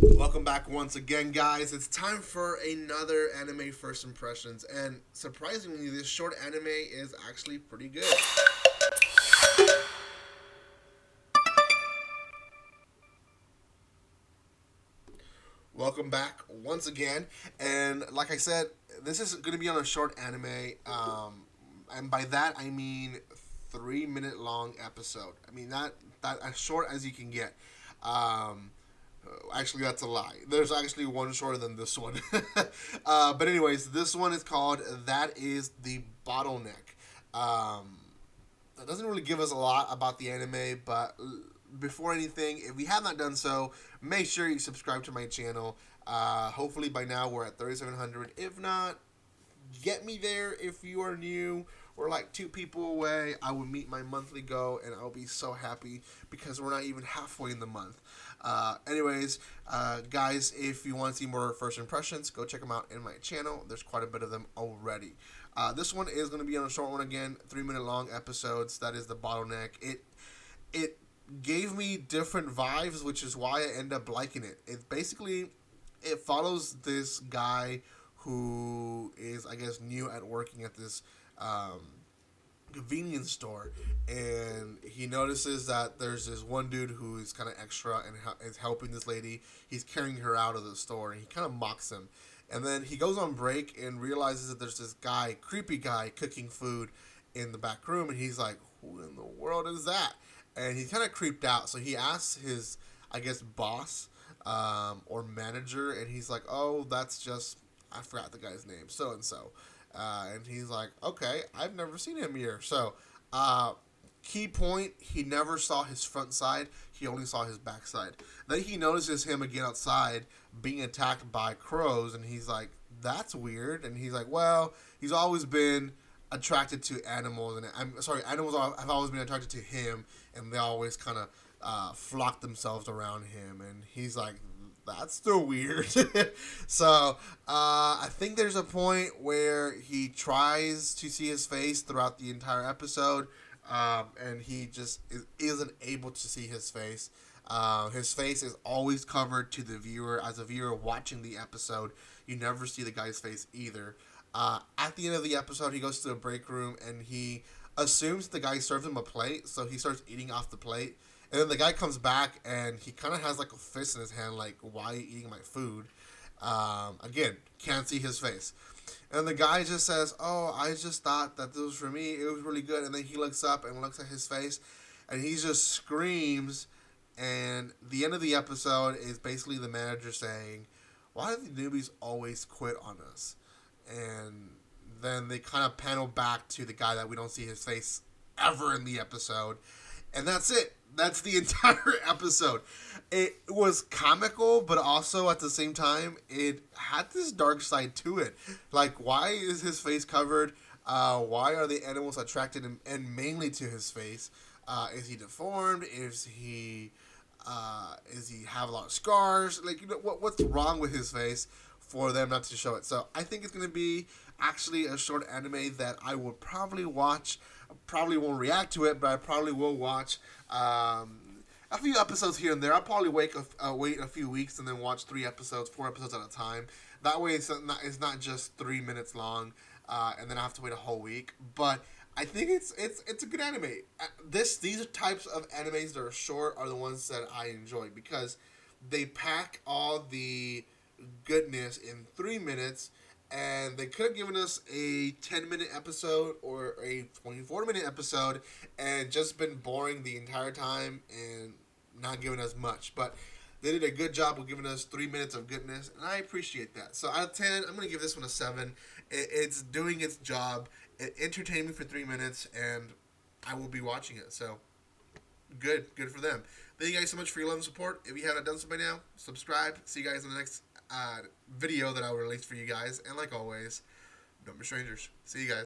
Welcome back once again, guys. It's time for another anime first impressions, and surprisingly, this short anime is actually pretty good. Welcome back once again, and like I said, this is going to be on a short anime, and by that I mean 3 minute long episode. I mean that as short as you can get. Um, Actually, that's a lie. There's actually one shorter than this one. But anyways, this one is called "That Is the Bottleneck." Um, it doesn't really give us a lot about the anime, but before anything, if you have not done so, make sure you subscribe to my channel. Hopefully, by now we're at 3,700. If not, get me there. If you are new, we're like two people away. I will meet my monthly goal, and I'll be so happy because we're not even halfway in the month. Guys, if you want to see more first impressions, go check them out in my channel. There's quite a bit of them already. This one is going to be on a short one again, 3 minute long episodes. That is the bottleneck. It gave me different vibes, which is why I end up liking it. It follows this guy who is, I guess, new at working at this convenience store, and he notices that there's this one dude who is kind of extra and is helping this lady. He's carrying her out of the store, and he kind of mocks him. And then he goes on break and realizes that there's this guy, creepy guy, cooking food in the back room, and he's like, "Who in the world is that?" And he's kind of creeped out, so he asks his, I guess, boss or manager, and he's like, "Oh, that's just I forgot the guy's name, so and so." And he's like, "Okay, I've never seen him here." So, key point, he never saw his front side. He only saw his back side. Then he notices him again outside being attacked by crows, and he's like, "That's weird." And he's like, "Well, he's always been attracted to animals, and I'm sorry, animals have always been attracted to him, and they always kind of flock themselves around him." And he's like, "That's still weird." So I think there's a point where he tries to see his face throughout the entire episode, and he just isn't able to see his face. His face is always covered to the viewer. As a viewer watching the episode, you never see the guy's face either. At the end of the episode, he goes to the break room and he assumes the guy served him a plate, so he starts eating off the plate. And then the guy comes back and he kind of has like a fist in his hand, like, "Why are you eating my food?" Again, can't see his face. And the guy just says, "Oh, I just thought that this was for me. It was really good." And then he looks up and looks at his face and he just screams. And the end of the episode is basically the manager saying, "Why do the newbies always quit on us?" And then they kind of panel back to the guy that we don't see his face ever in the episode. And that's it. That's the entire episode. It was comical, but also at the same time, it had this dark side to it. Like, why is his face covered? Why are the animals attracted and mainly to his face? Is he deformed? Is he have a lot of scars? Like, what's wrong with his face for them not to show it? So I think it's going to be actually a short anime that I will probably watch. I probably won't react to it, but I probably will watch a few episodes here and there. I'll probably wait a few weeks and then watch 3 episodes, 4 episodes at a time. That way, it's not just 3 minutes long, and then I have to wait a whole week. But I think it's a good anime. These types of animes that are short are the ones that I enjoy because they pack all the goodness in 3 minutes, and they could have given us a 10-minute episode or a 24-minute episode and just been boring the entire time and not giving us much. But they did a good job of giving us 3 minutes of goodness, and I appreciate that. So out of 10, I'm going to give this one a 7. It's doing its job. It entertained me for 3 minutes, and I will be watching it. So good for them. Thank you guys so much for your love and support. If you haven't done so by now, subscribe. See you guys in the next video that I will release for you guys. And like always, don't be strangers. See you guys.